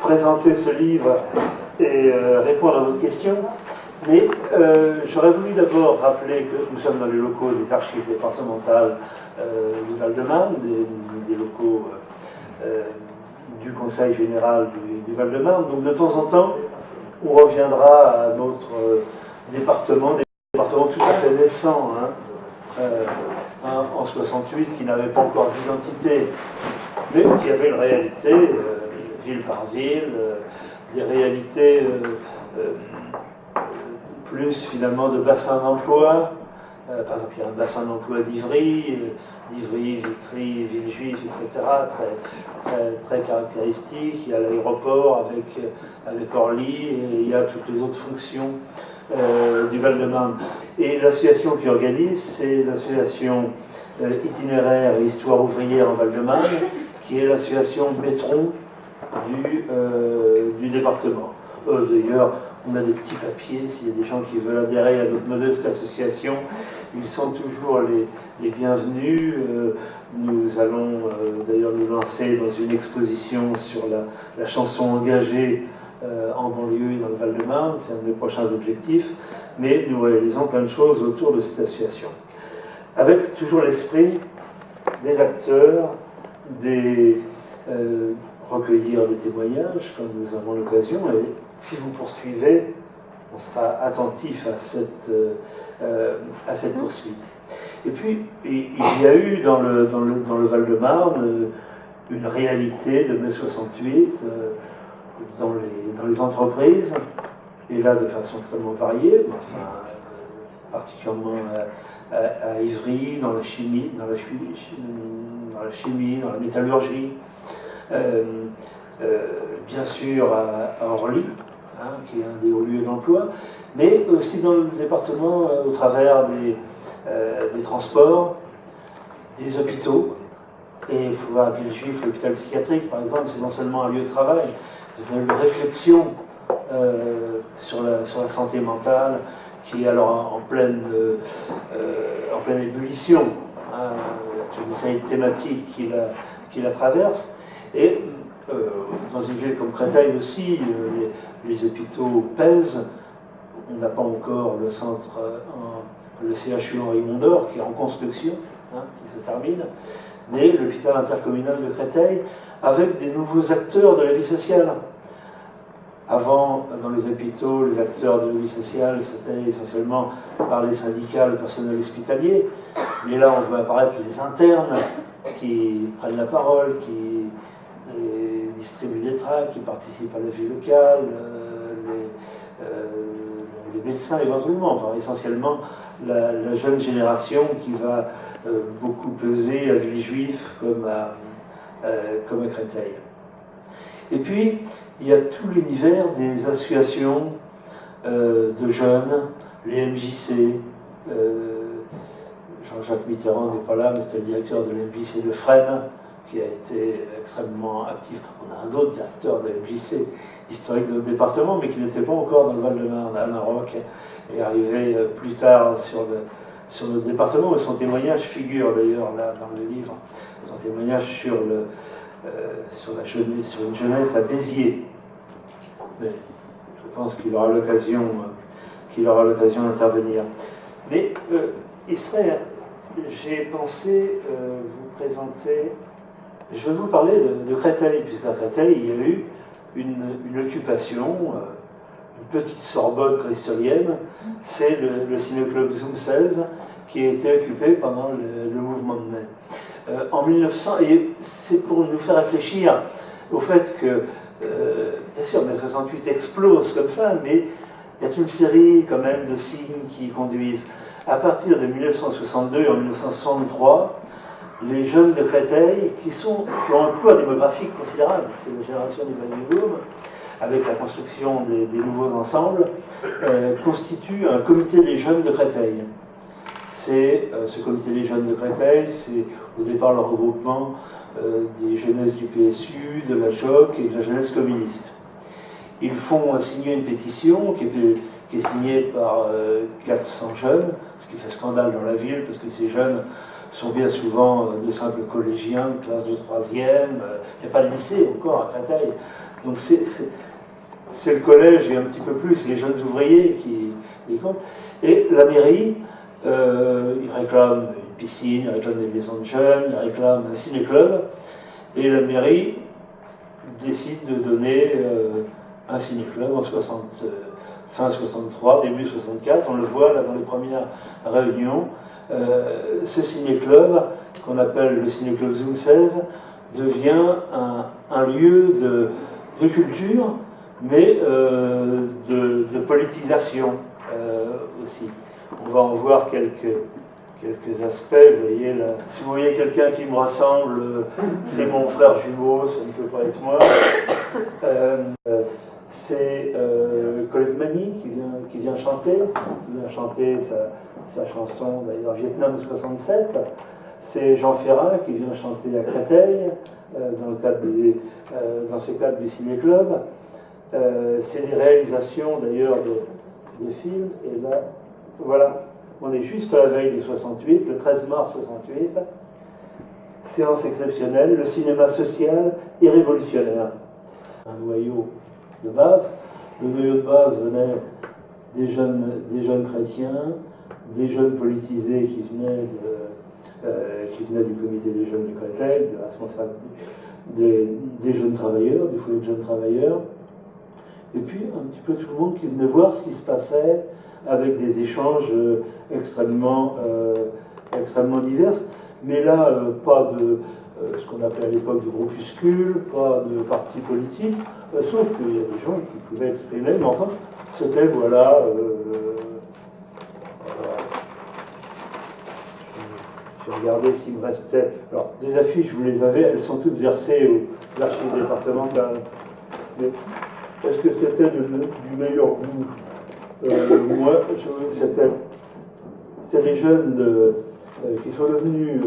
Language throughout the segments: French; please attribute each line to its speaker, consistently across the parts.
Speaker 1: présenter ce livre et répondre à votre question. Mais j'aurais voulu d'abord rappeler que nous sommes dans les locaux des archives départementales du Val-de-Marne, des locaux du Conseil général du Val-de-Marne. Donc de temps en temps, on reviendra à notre département, des départements tout à fait naissants, en 68, qui n'avait pas encore d'identité, mais qui avait une réalité, ville par ville, des réalités plus finalement de bassin d'emploi. Par exemple, il y a un bassin d'emploi d'Ivry, Vitry, Villejuif, etc., très caractéristique. Il y a l'aéroport avec Orly, et il y a toutes les autres fonctions du Val-de-Marne. Et l'association qui organise, c'est l'association itinéraire et histoire ouvrière en Val-de-Marne, qui est l'association maîtron du département. D'ailleurs, on a des petits papiers, s'il y a des gens qui veulent adhérer à notre modeste association, ils sont toujours les bienvenus. Nous allons d'ailleurs nous lancer dans une exposition sur la chanson engagée en banlieue et dans le Val-de-Marne, c'est un de nos prochains objectifs, mais nous réalisons plein de choses autour de cette association. Avec toujours l'esprit des acteurs, recueillir des témoignages quand nous avons l'occasion, et si vous poursuivez, on sera attentif à cette poursuite. Et puis, il y a eu dans le Val-de-Marne une réalité de mai 68 dans les entreprises, et là de façon extrêmement variée, enfin, particulièrement à Ivry, dans la chimie, dans la métallurgie, bien sûr à Orly, qui est un des hauts lieux d'emploi, mais aussi dans le département au travers des transports, des hôpitaux. Et il faut voir à Villejuif, l'hôpital psychiatrique, par exemple, c'est non seulement un lieu de travail, c'est un lieu de réflexion sur la santé mentale, qui est alors en pleine ébullition. Toute une série de thématiques qui la traversent. Et dans une ville comme Créteil aussi, les hôpitaux pèsent. On n'a pas encore le centre, le CHU Henri Mondor, qui est en construction, qui se termine, mais l'hôpital intercommunal de Créteil, avec des nouveaux acteurs de la vie sociale. Avant, dans les hôpitaux, les acteurs de la vie sociale, c'était essentiellement par les syndicats, le personnel hospitalier. Mais là, on voit apparaître les internes qui prennent la parole, qui distribuent des tracts, qui participent à la vie locale, les médecins éventuellement, enfin, essentiellement la jeune génération qui va beaucoup peser à Villejuif comme à Créteil. Et puis, il y a tout l'univers des associations de jeunes, les MJC. Jean-Jacques Mitterrand n'est pas là, mais c'était le directeur de l'MJC de Fresnes, qui a été extrêmement actif. On a un autre directeur de l'MJC, historique de notre département, mais qui n'était pas encore dans le Val-de-Marne. Alain Roch est arrivé plus tard sur notre département, et son témoignage figure d'ailleurs là dans le livre. Son témoignage sur une jeunesse à Béziers. Mais je pense qu'il aura l'occasion d'intervenir. Mais j'ai pensé vous présenter. Je vais vous parler de Créteil, puisqu'à Créteil, il y a eu une occupation, une petite Sorbonne christolienne. C'est le ciné-club Zoom 16 qui a été occupé pendant le mouvement de mai. En 1900, et c'est pour nous faire réfléchir au fait que, bien sûr, mai 68 explose comme ça, mais il y a toute une série quand même de signes qui conduisent. À partir de 1962 et en 1963, les jeunes de Créteil, qui ont un poids démographique considérable, c'est la génération du baby boom, avec la construction des nouveaux ensembles, constituent un comité des jeunes de Créteil. Ce comité des jeunes de Créteil, c'est au départ le regroupement des jeunesses du PSU, de la JOC et de la jeunesse communiste. Ils font signer une pétition qui est signée par 400 jeunes, ce qui fait scandale dans la ville, parce que ces jeunes sont bien souvent de simples collégiens, de classe de 3e. Il n'y a pas de lycée encore à Créteil. Donc c'est le collège et un petit peu plus les jeunes ouvriers qui comptent. Et la mairie, ils réclament une piscine, ils réclament des maisons de jeunes, ils réclament un ciné-club. Et la mairie décide de donner un ciné-club en fin 63, début 64. On le voit là dans les premières réunions. Ce ciné-club, qu'on appelle le ciné-club Zoom 16, devient un lieu de culture, mais de politisation aussi. On va en voir quelques aspects. Vous voyez là, si vous voyez quelqu'un qui me ressemble, c'est mon frère jumeau, ça ne peut pas être moi. C'est Colette Mani qui vient chanter sa chanson, d'ailleurs Vietnam 67. C'est Jean Ferrat qui vient chanter à Créteil, dans ce cadre du ciné-club. C'est des réalisations d'ailleurs de films. Et là, voilà, on est juste à la veille du 68, le 13 mars 68. Séance exceptionnelle, le cinéma social et révolutionnaire. Un noyau de base. Le noyau de base venait des jeunes chrétiens, des jeunes politisés qui venaient du comité des jeunes du Créteil, de responsables des jeunes travailleurs, du foyer de jeunes travailleurs, et puis un petit peu tout le monde qui venait voir ce qui se passait avec des échanges extrêmement divers. Mais là, pas de ce qu'on appelait à l'époque de groupuscules, pas de partis politiques, sauf qu'il y a des gens qui pouvaient exprimer, mais enfin, c'était, voilà, j'ai regardé s'il me restait. Alors, des affiches, vous les avez, elles sont toutes versées aux archives départementales. Mais est-ce que c'était du meilleur goût? Moi, c'était les jeunes qui sont devenus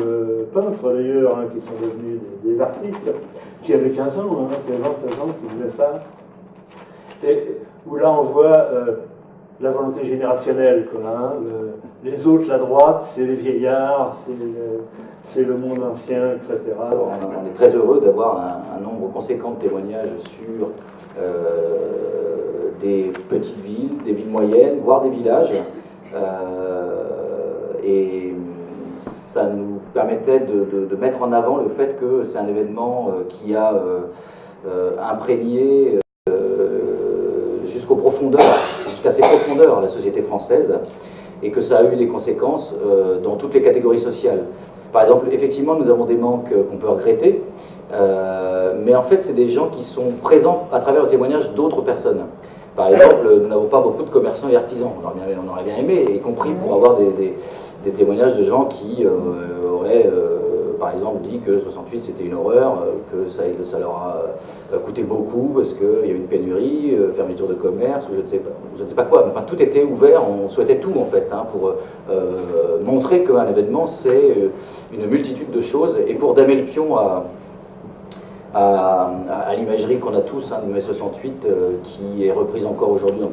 Speaker 1: peintres d'ailleurs, hein, qui sont devenus des artistes, qui avaient 15 ans, 15 ans, 16 ans, qui faisaient ça. Et où là on voit la volonté générationnelle, quoi, hein, les autres, la droite, c'est les vieillards, c'est le monde ancien, etc.
Speaker 2: On est très heureux d'avoir un nombre conséquent de témoignages sur des petites villes, des villes moyennes, voire des villages. Et ça nous permettait de mettre en avant le fait que c'est un événement qui a imprégné jusqu'aux profondeurs, jusqu'à ses profondeurs la société française, et que ça a eu des conséquences dans toutes les catégories sociales. Par exemple, effectivement, nous avons des manques qu'on peut regretter, mais en fait, c'est des gens qui sont présents à travers le témoignage d'autres personnes. Par exemple, nous n'avons pas beaucoup de commerçants et artisans, on aurait bien aimé, y compris pour avoir des témoignages de gens qui auraient, par exemple, dit que 68 c'était une horreur, que ça leur a coûté beaucoup parce qu'il y avait une pénurie, fermeture de commerce, ou je ne sais pas quoi. Enfin, tout était ouvert, on souhaitait tout en fait, hein, pour montrer qu'un événement c'est une multitude de choses, et pour damer le pion à l'imagerie qu'on a tous, hein, de mai 68, qui est reprise encore aujourd'hui,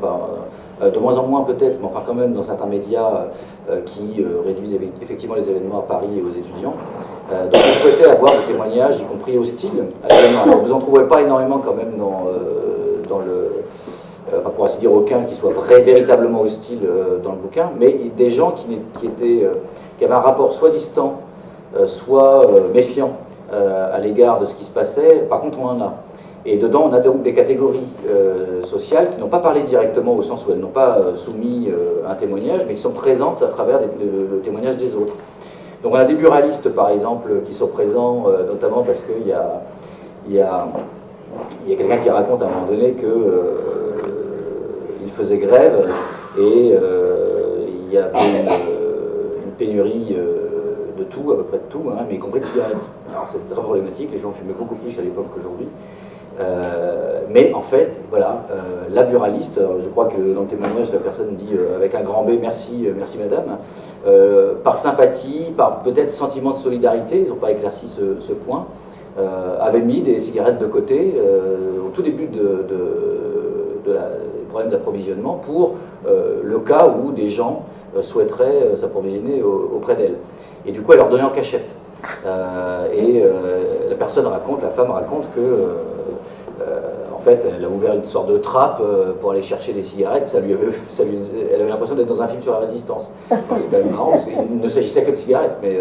Speaker 2: de moins en moins peut-être, mais enfin quand même dans certains médias qui réduisent effectivement les événements à Paris et aux étudiants. Donc on souhaitait avoir des témoignages, y compris hostiles à l'événement. Alors vous n'en trouverez pas énormément quand même dans le... Enfin pour ainsi dire aucun qui soit véritablement hostile dans le bouquin, mais des gens qui avaient un rapport soit distant, soit méfiant à l'égard de ce qui se passait. Par contre on en a. Et dedans, on a donc des catégories sociales qui n'ont pas parlé directement au sens où elles n'ont pas soumis un témoignage, mais qui sont présentes à travers le témoignage des autres. Donc on a des buralistes, par exemple, qui sont présents, notamment parce qu'il y a quelqu'un qui raconte à un moment donné qu'il faisait grève et il y avait une pénurie de tout, à peu près de tout, hein, mais y compris de cigarettes. Alors c'est très problématique, les gens fumaient beaucoup plus à l'époque qu'aujourd'hui. Mais en fait, voilà, la buraliste, je crois que dans le témoignage, la personne dit avec un grand B, merci, merci madame, par sympathie, par peut-être sentiment de solidarité, ils n'ont pas éclairci ce point, avait mis des cigarettes de côté au tout début du problème d'approvisionnement pour le cas où des gens souhaiteraient s'approvisionner auprès d'elle. Et du coup, elle leur donnait en cachette. La personne raconte, la femme raconte que en fait, fait, elle a ouvert une sorte de trappe pour aller chercher des cigarettes. Elle avait l'impression d'être dans un film sur la résistance. C'est quand même marrant, parce qu'il ne s'agissait que de cigarettes, mais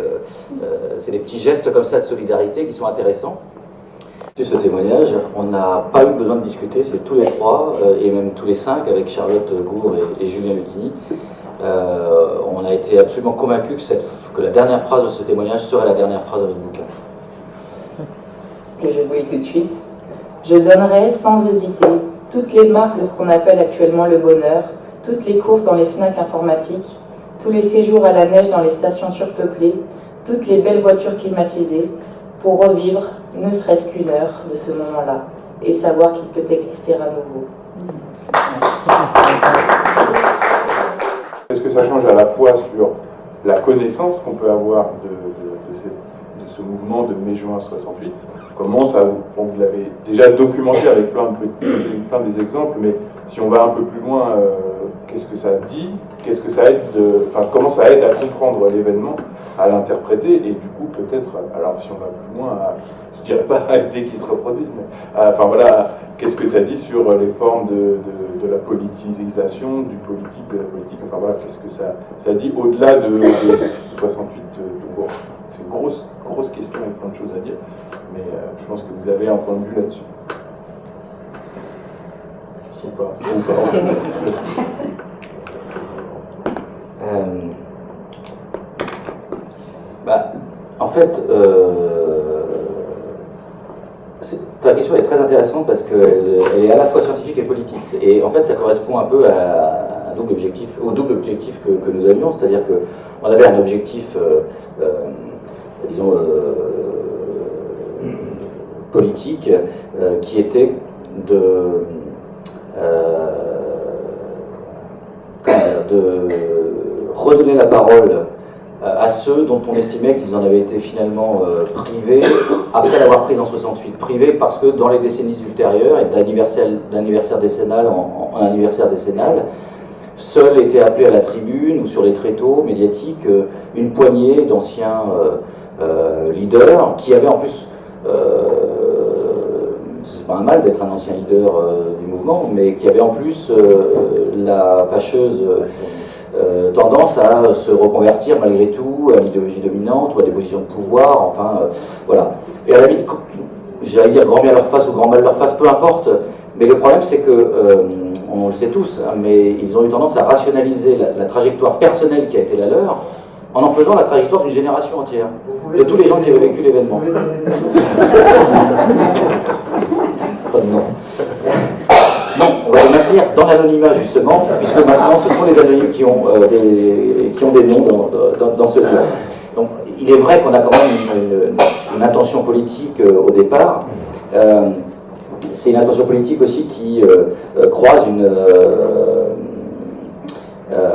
Speaker 2: c'est des petits gestes comme ça de solidarité qui sont intéressants. Ce témoignage, on n'a pas eu besoin de discuter, c'est tous les trois, et même tous les cinq, avec Charlotte Gour et Julien Lucchini. On a été absolument convaincus que la dernière phrase de ce témoignage serait la dernière phrase de notre bouquin.
Speaker 3: Que je vous lis tout de suite. Je donnerai sans hésiter toutes les marques de ce qu'on appelle actuellement le bonheur, toutes les courses dans les FNAC informatiques, tous les séjours à la neige dans les stations surpeuplées, toutes les belles voitures climatisées, pour revivre, ne serait-ce qu'une heure de ce moment-là, et savoir qu'il peut exister à nouveau.
Speaker 4: Est-ce que ça change à la fois sur la connaissance qu'on peut avoir de ce mouvement de mai-juin 68? Comment ça, vous l'avez déjà documenté avec plein des exemples, mais si on va un peu plus loin, qu'est-ce que ça dit? Qu'est-ce que ça aide comment ça aide à comprendre l'événement, à l'interpréter, et du coup peut-être, alors si on va plus loin, je dirais pas à l'idée qui se reproduisent, mais voilà, qu'est-ce que ça dit sur les formes de la politisation, du politique, de la politique, enfin voilà, qu'est-ce que ça dit au-delà de 68 tout court. C'est une grosse question avec plein de choses à dire, mais je pense que vous avez un point de vue là-dessus. Ou pas.
Speaker 2: En fait, ta question est très intéressante parce qu'elle est à la fois scientifique et politique. Et en fait, ça correspond un peu à au double objectif que nous avions, c'est-à-dire qu'on avait un objectif, disons, politique, qui était de redonner la parole à ceux dont on estimait qu'ils en avaient été finalement privés après l'avoir prise en 68. Privés parce que dans les décennies ultérieures, et d'anniversaire décennal en anniversaire décennal, seuls étaient appelés à la tribune ou sur les tréteaux médiatiques une poignée d'anciens leaders qui avaient en plus, c'est pas un mal d'être un ancien leader du mouvement, mais qui avaient en plus la fâcheuse tendance à se reconvertir malgré tout à l'idéologie dominante ou à des positions de pouvoir, enfin voilà. Et à la limite, j'allais dire grand bien leur face ou grand mal leur face, peu importe, mais le problème c'est que, on le sait tous, hein, mais ils ont eu tendance à rationaliser la trajectoire personnelle qui a été la leur en faisant la trajectoire d'une génération entière, de tous les gens qui avaient vécu l'événement. Pas de nom. Non, on va les maintenir dans l'anonymat justement, puisque maintenant ce sont les anonymes qui ont des noms dans ce livre. Donc il est vrai qu'on a quand même une intention politique au départ. C'est une intention politique aussi qui croise une...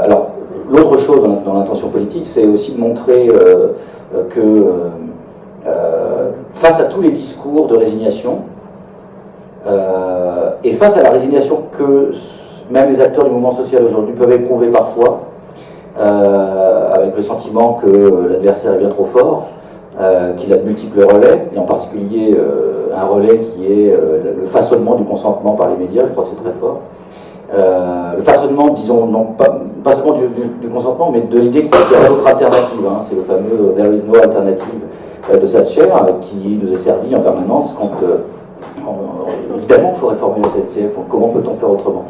Speaker 2: alors, l'autre chose dans l'intention politique, c'est aussi de montrer que face à tous les discours de résignation, et face à la résignation que même les acteurs du mouvement social aujourd'hui peuvent éprouver parfois, avec le sentiment que l'adversaire est bien trop fort, qu'il a de multiples relais, et en particulier un relais qui est le façonnement du consentement par les médias, je crois que c'est très fort. Le façonnement, disons, non, pas seulement du consentement, mais de l'idée qu'il y a d'autres alternatives. Hein. C'est le fameux « There is no alternative » de Thatcher, qui nous est servi en permanence quand... évidemment, il faut réformer la SNCF, comment peut-on faire autrement?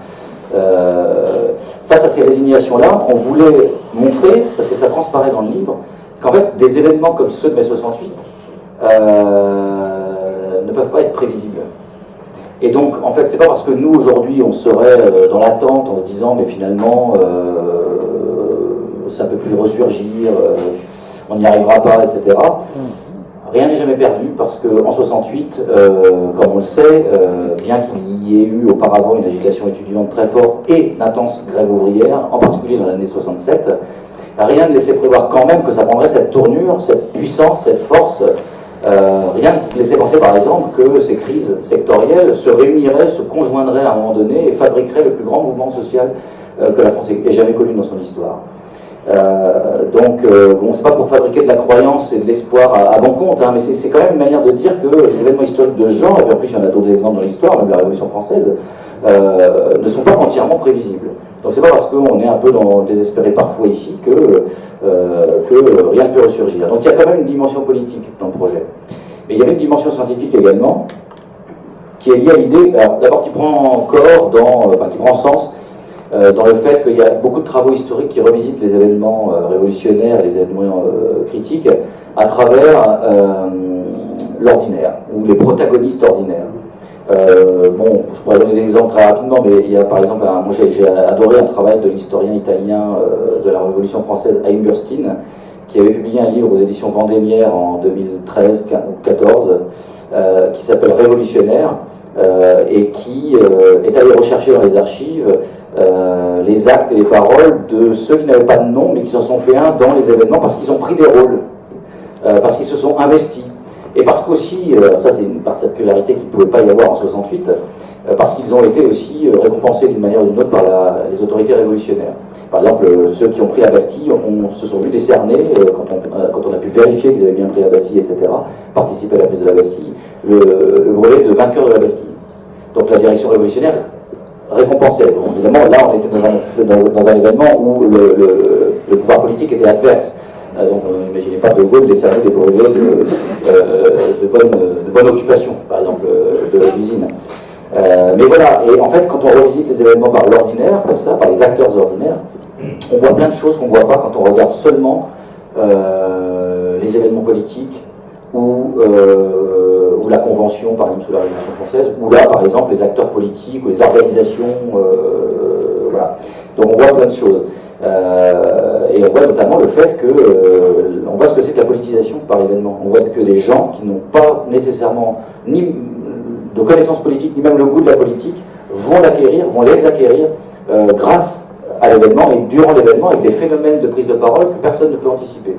Speaker 2: Face à ces résignations-là, on voulait montrer, parce que ça transparaît dans le livre, qu'en fait, des événements comme ceux de mai 68 ne peuvent pas être prévisibles. Et donc, en fait, c'est pas parce que nous, aujourd'hui, on serait dans l'attente en se disant, mais finalement, ça peut plus ressurgir, on n'y arrivera pas, etc. Rien n'est jamais perdu, parce qu'en 68, comme on le sait, bien qu'il y ait eu auparavant une agitation étudiante très forte et une intense grève ouvrière, en particulier dans l'année 67, rien ne laissait prévoir quand même que ça prendrait cette tournure, cette puissance, cette force. Rien ne laissait penser par exemple que ces crises sectorielles se réuniraient, se conjoindraient à un moment donné et fabriqueraient le plus grand mouvement social que la France ait jamais connu dans son histoire. Bon, c'est pas pour fabriquer de la croyance et de l'espoir à bon compte, hein, mais c'est quand même une manière de dire que les événements historiques de ce genre, et puis en plus il y en a d'autres exemples dans l'histoire, même la Révolution française, ne sont pas entièrement prévisibles. Donc c'est pas parce qu'on est un peu désespéré parfois ici que rien ne peut ressurgir. Donc il y a quand même une dimension politique dans le projet. Mais il y avait une dimension scientifique également, qui est liée à l'idée, d'abord qui prend qui prend sens dans le fait qu'il y a beaucoup de travaux historiques qui revisitent les événements révolutionnaires, les événements critiques, à travers l'ordinaire, ou les protagonistes ordinaires. Bon, je pourrais donner des exemples très rapidement, mais il y a par exemple, moi j'ai adoré un travail de l'historien italien de la Révolution française, Haim Burstein, qui avait publié un livre aux éditions Vendémiaire en 2013 ou 2014, qui s'appelle Révolutionnaire, et qui est allé rechercher dans les archives les actes et les paroles de ceux qui n'avaient pas de nom, mais qui s'en sont fait un dans les événements parce qu'ils ont pris des rôles, parce qu'ils se sont investis. Et parce qu'aussi, ça c'est une particularité qu'il ne pouvait pas y avoir en 68, parce qu'ils ont été aussi récompensés d'une manière ou d'une autre par les autorités révolutionnaires. Par exemple, ceux qui ont pris la Bastille se sont vus décerner, quand on a pu vérifier qu'ils avaient bien pris la Bastille, etc., participer à la prise de la Bastille, le brevet de vainqueur de la Bastille. Donc la direction révolutionnaire récompensait. Bon, évidemment, là on était dans un événement où le pouvoir politique était adverse. Donc n'imaginez pas de Gaulle décerner des brevets de bonne occupation, par exemple, de l'usine. Mais voilà, et en fait, quand on revisite les événements par l'ordinaire, comme ça, par les acteurs ordinaires, on voit plein de choses qu'on ne voit pas quand on regarde seulement les événements politiques ou la Convention, par exemple, sous la Révolution française, ou là, par exemple, les acteurs politiques ou les organisations, voilà. Donc on voit plein de choses. Et on voit notamment le fait que, on voit ce que c'est que la politisation par l'événement. On voit que des gens qui n'ont pas nécessairement ni de connaissances politiques, ni même le goût de la politique, vont les acquérir grâce à l'événement et durant l'événement, avec des phénomènes de prise de parole que personne ne peut anticiper.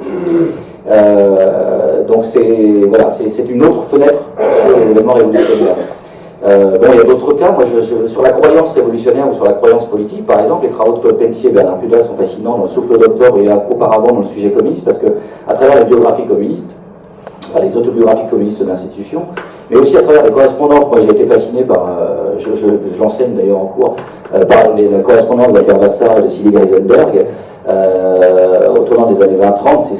Speaker 2: Donc c'est une autre fenêtre sur les événements révolutionnaires. Bon, il y a d'autres cas. Moi, sur la croyance révolutionnaire ou sur la croyance politique, par exemple, les travaux de Claude Pelletier et Bernard Pudal sont fascinants dans le Souffle d'octobre et auparavant dans le sujet communiste, parce que à travers les biographies communistes, les autobiographies communistes d'institutions, mais aussi à travers les correspondances. Moi, j'ai été fasciné par, je l'enseigne d'ailleurs en cours, par la correspondance d'Albert Vassar et de Sylvie Geisenberg, au tournant des années 20-30,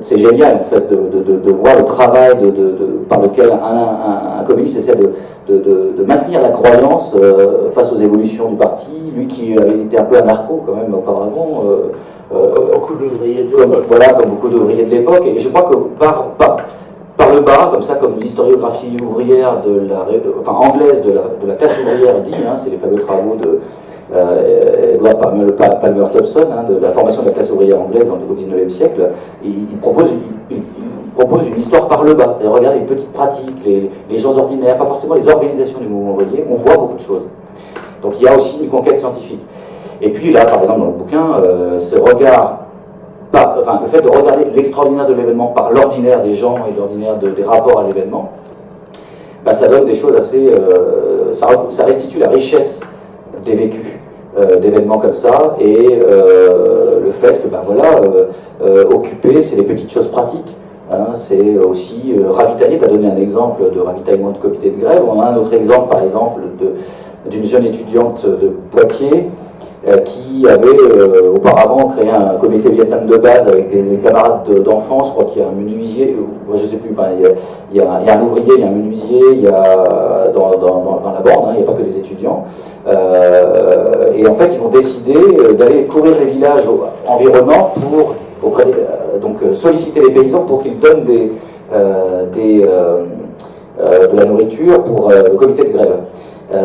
Speaker 2: c'est génial en fait de voir le travail par lequel un communiste essaie de maintenir la croyance face aux évolutions du parti, lui qui avait été un peu anarcho quand même auparavant.
Speaker 1: Comme beaucoup d'ouvriers de l'époque.
Speaker 2: Voilà, comme beaucoup d'ouvriers de l'époque. Et je crois que par le bas, comme ça, comme l'historiographie ouvrière anglaise de la classe ouvrière dit, hein, c'est les fameux travaux de Edward Palmer Thompson, hein, de la formation de la classe ouvrière anglaise au XIXe siècle, il propose une histoire par le bas, c'est-à-dire regarder les petites pratiques, les gens ordinaires, pas forcément les organisations du mouvement ouvrier, on voit beaucoup de choses. Donc il y a aussi une conquête scientifique. Et puis là, par exemple, dans le bouquin, le fait de regarder l'extraordinaire de l'événement par l'ordinaire des gens et l'ordinaire des rapports à l'événement, ça donne des choses assez... ça restitue la richesse des vécus d'événements comme ça, et le fait que, occuper, c'est les petites choses pratiques. Hein, c'est aussi ravitailler. Tu as donné un exemple de ravitaillement de comité de grève. On a un autre exemple, par exemple, d'une jeune étudiante de Poitiers qui avait auparavant créé un comité Vietnam de base avec des camarades d'enfance. Je crois qu'il y a un menuisier, je sais plus, il y a un ouvrier, il y a un menuisier, il y a dans la bande, hein, il n'y a pas que des étudiants. Et en fait, ils vont décider d'aller courir les villages environnants pour solliciter les paysans pour qu'ils donnent de la nourriture pour le comité de grève.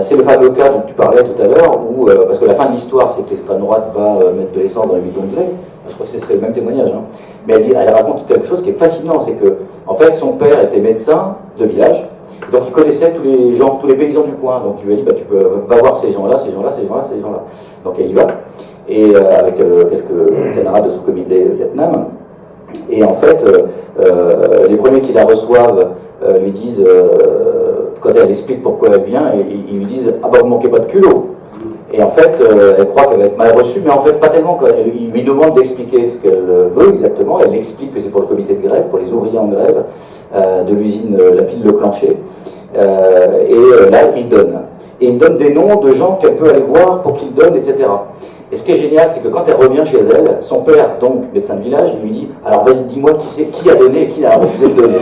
Speaker 2: C'est le fameux cas dont tu parlais tout à l'heure, où, parce que la fin de l'histoire, c'est que l'extrême droite va mettre de l'essence dans les bidons de lait. Je crois que c'est le même témoignage. Hein. Mais elle raconte quelque chose qui est fascinant, c'est que, en fait, son père était médecin de village, donc il connaissait tous les paysans du coin. Donc il lui a dit, va voir ces gens-là, ces gens-là, ces gens-là, ces gens-là. Donc elle y va, et avec quelques camarades de son comité Vietnam. Et en fait, les premiers qui la reçoivent lui disent, quand elle explique pourquoi elle vient, ils lui disent « Ah bah vous manquez pas de culot ». Et en fait, elle croit qu'elle va être mal reçue, mais en fait, pas tellement. Il lui demande d'expliquer ce qu'elle veut exactement. Elle explique que c'est pour le comité de grève, pour les ouvriers en grève de l'usine La Pile Le Clancher. Et là, il donne. Et il donne des noms de gens qu'elle peut aller voir pour qu'il donne, etc. Et ce qui est génial, c'est que quand elle revient chez elle, son père, donc médecin de village, il lui dit « Alors vas-y, dis-moi qui a donné et qui a refusé de donner. »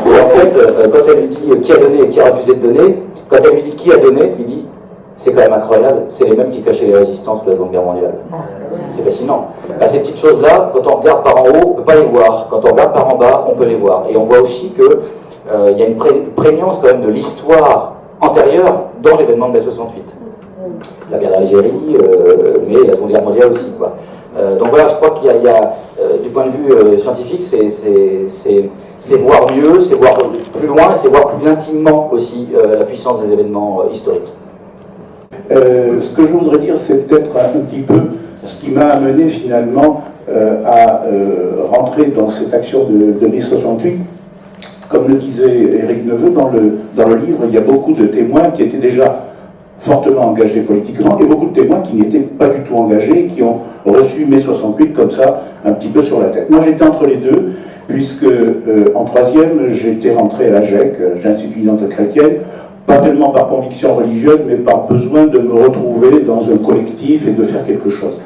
Speaker 2: Et en fait, quand elle lui dit qui a donné et qui a refusé de donner, quand elle lui dit qui a donné, il dit « C'est quand même incroyable, c'est les mêmes qui cachaient les résistances sous la Seconde Guerre mondiale. » C'est fascinant. Bah, ces petites choses-là, quand on regarde par en haut, on ne peut pas les voir. Quand on regarde par en bas, on peut les voir. Et on voit aussi qu'il y a une prégnance quand même de l'histoire antérieure dans l'événement de mai 68. La guerre d'Algérie, mais la Seconde Guerre mondiale aussi, quoi. Donc voilà, je crois qu'il y a du point de vue scientifique, c'est voir mieux, c'est voir plus loin, c'est voir plus intimement aussi la puissance des événements historiques.
Speaker 5: Ce que je voudrais dire, c'est peut-être un petit peu ce qui m'a amené finalement à rentrer dans cette action de mai 68. Comme le disait Éric Neveu, dans le livre, il y a beaucoup de témoins qui étaient déjà fortement engagés politiquement et beaucoup de témoins qui n'étaient pas du tout engagés, qui ont reçu mai 68 comme ça, un petit peu sur la tête. Moi j'étais entre les deux, puisque en troisième, j'étais rentré à la GEC, l'Institut d'études chrétiennes, pas tellement par conviction religieuse, mais par besoin de me retrouver dans un collectif et de faire quelque chose.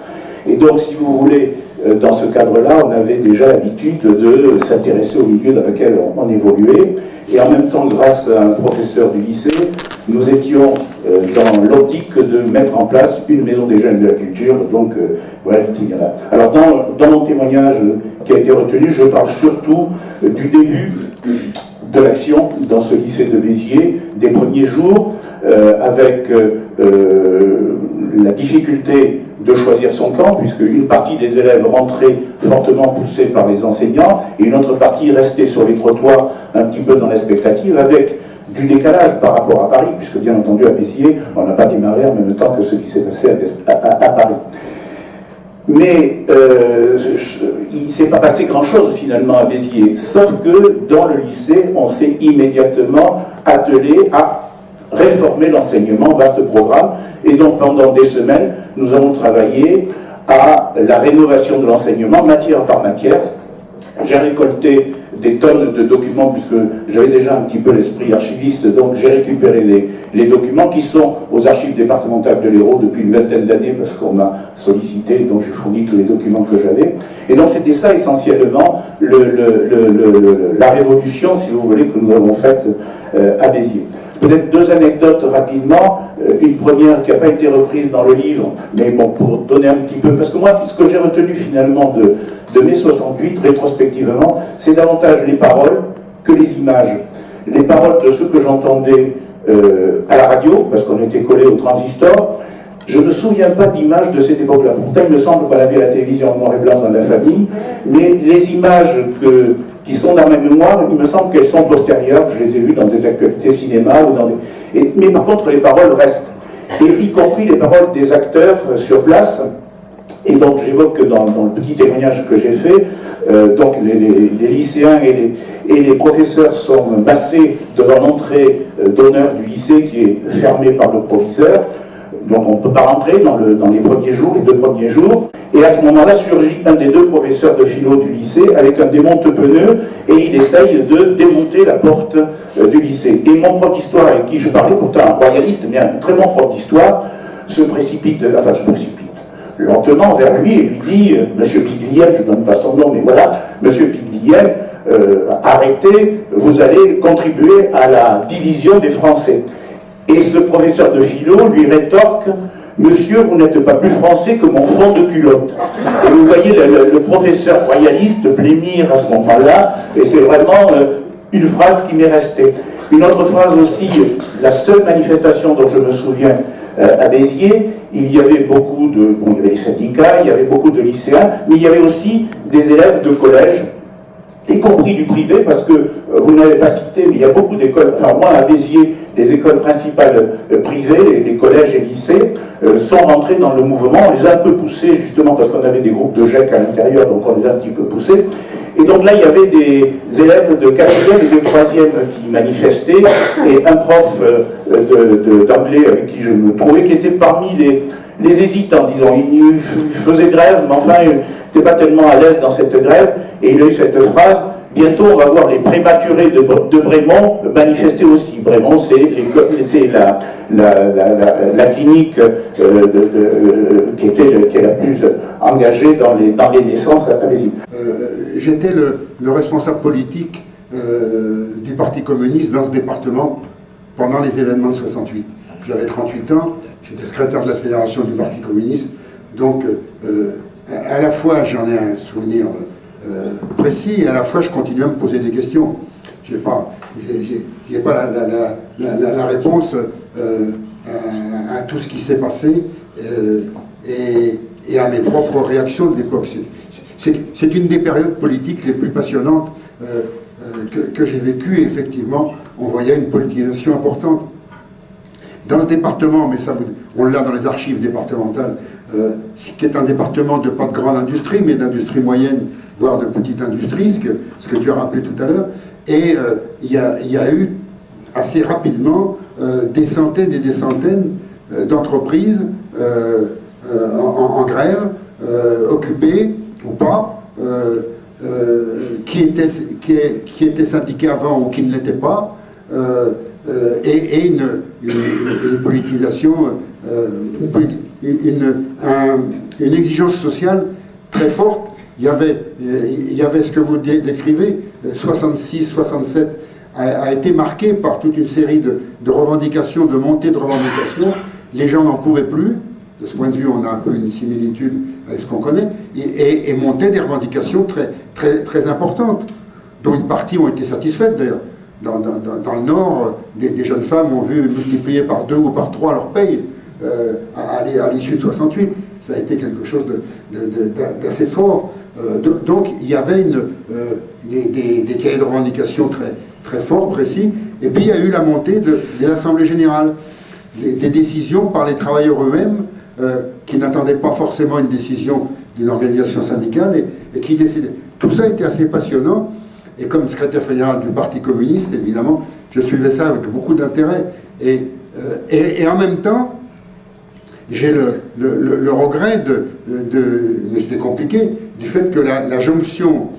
Speaker 5: Et donc, si vous voulez, dans ce cadre-là, on avait déjà l'habitude de s'intéresser au milieu dans lequel on évoluait. Et en même temps, grâce à un professeur du lycée, nous étions dans l'optique de mettre en place une maison des jeunes de la culture, donc voilà l'itinéraire. Alors dans mon témoignage qui a été retenu, je parle surtout du début de l'action dans ce lycée de Béziers, des premiers jours, avec la difficulté de choisir son camp, puisque une partie des élèves rentraient fortement poussés par les enseignants, et une autre partie restait sur les trottoirs un petit peu dans l'expectative, avec du décalage par rapport à Paris, puisque bien entendu à Béziers, on n'a pas démarré en même temps que ce qui s'est passé à Paris. Mais il ne s'est pas passé grand-chose finalement à Béziers, sauf que dans le lycée, on s'est immédiatement attelé à réformer l'enseignement, vaste programme, et donc pendant des semaines, nous avons travaillé à la rénovation de l'enseignement, matière par matière. J'ai récolté des tonnes de documents, puisque j'avais déjà un petit peu l'esprit archiviste, donc j'ai récupéré les documents qui sont aux archives départementales de l'Hérault depuis une vingtaine d'années, parce qu'on m'a sollicité, donc j'ai fourni tous les documents que j'avais. Et donc c'était ça essentiellement la révolution, si vous voulez, que nous avons faite à Béziers. Peut-être deux anecdotes rapidement, une première qui n'a pas été reprise dans le livre, mais bon, pour donner un petit peu, parce que moi, ce que j'ai retenu finalement de mai 68, rétrospectivement, c'est davantage les paroles que les images. Les paroles de ce que j'entendais à la radio, parce qu'on était collés au transistor. Je ne me souviens pas d'images de cette époque-là. Pourtant, il me semble qu'on avait la télévision en noir et blanc dans la famille, mais les images qui sont dans ma mémoire, il me semble qu'elles sont postérieures, je les ai vues dans des actualités cinéma, ou dans des... mais par contre les paroles restent, et y compris les paroles des acteurs sur place. Et donc j'évoque dans le petit témoignage que j'ai fait, donc les lycéens et les professeurs sont massés devant l'entrée d'honneur du lycée qui est fermée par le proviseur. Donc on ne peut pas rentrer dans les premiers jours, les deux premiers jours. Et à ce moment-là surgit un des deux professeurs de philo du lycée avec un démonte-pneu et il essaye de démonter la porte du lycée. Et mon prof d'histoire avec qui je parlais, pourtant un royaliste, mais un très bon prof d'histoire, se précipite lentement vers lui et lui dit « Monsieur Pigliem, je ne donne pas son nom, mais voilà, Monsieur Pigliem, arrêtez, vous allez contribuer à la division des Français. » Et ce professeur de philo lui rétorque « Monsieur, vous n'êtes pas plus français que mon fond de culotte. » Et vous voyez le professeur royaliste blêmir à ce moment-là, et c'est vraiment une phrase qui m'est restée. Une autre phrase aussi, la seule manifestation dont je me souviens à Béziers, il y avait beaucoup de... Bon, il y avait les syndicats, il y avait beaucoup de lycéens, mais il y avait aussi des élèves de collège, y compris du privé, parce que vous n'avez pas cité, mais il y a beaucoup d'écoles, enfin moi à Béziers, les écoles principales privées, les collèges et lycées, sont rentrés dans le mouvement. On les a un peu poussés, justement, parce qu'on avait des groupes de GEC à l'intérieur, donc on les a un petit peu poussés. Et donc là, il y avait des élèves de 4e et de 3e qui manifestaient, et un prof d'anglais avec qui je me trouvais, qui était parmi les hésitants, disons. Il faisait grève, mais enfin, il n'était pas tellement à l'aise dans cette grève, et il a eu cette phrase: bientôt, on va voir les prématurés de Brémont manifester aussi. Brémont, c'est la clinique qui est la plus engagée dans les naissances à Béziers.
Speaker 6: J'étais le responsable politique du Parti communiste dans ce département pendant les événements de 68. J'avais 38 ans, j'étais secrétaire de la fédération du Parti communiste, donc à la fois j'en ai un souvenir précis, et à la fois je continue à me poser des questions. J'ai pas la réponse à tout ce qui s'est passé et à mes propres réactions de l'époque. C'est une des périodes politiques les plus passionnantes que j'ai vécues, et effectivement, on voyait une politisation importante. Dans ce département, mais ça, on l'a dans les archives départementales, qui est un département de pas de grande industrie, mais d'industrie moyenne, voire de petite industrie, ce que tu as rappelé tout à l'heure, et il y a eu assez rapidement des centaines et des centaines d'entreprises en grève, occupées ou pas, qui étaient syndiqués avant ou qui ne l'étaient pas, et une politisation, une exigence sociale très forte. Il y avait ce que vous décrivez, 66, 67 a été marqué par toute une série de revendications, de montées de revendications. Les gens n'en pouvaient plus. De ce point de vue, on a un peu une similitude avec ce qu'on connaît, et montaient des revendications très, très, très importantes, dont une partie ont été satisfaites d'ailleurs. Dans le Nord, des jeunes femmes ont vu multiplier par 2 ou par 3 leur paye à l'issue de 68. Ça a été quelque chose d'assez fort. Donc il y avait des cahiers de revendications très, très forts, précis, et puis il y a eu la montée des assemblées générales, des décisions par les travailleurs eux-mêmes, qui n'attendaient pas forcément une décision d'une organisation syndicale, et qui décidaient. Tout ça était assez passionnant, et comme secrétaire fédéral du Parti communiste, évidemment, je suivais ça avec beaucoup d'intérêt. Et en même temps, j'ai le regret mais c'était compliqué, du fait que la jonction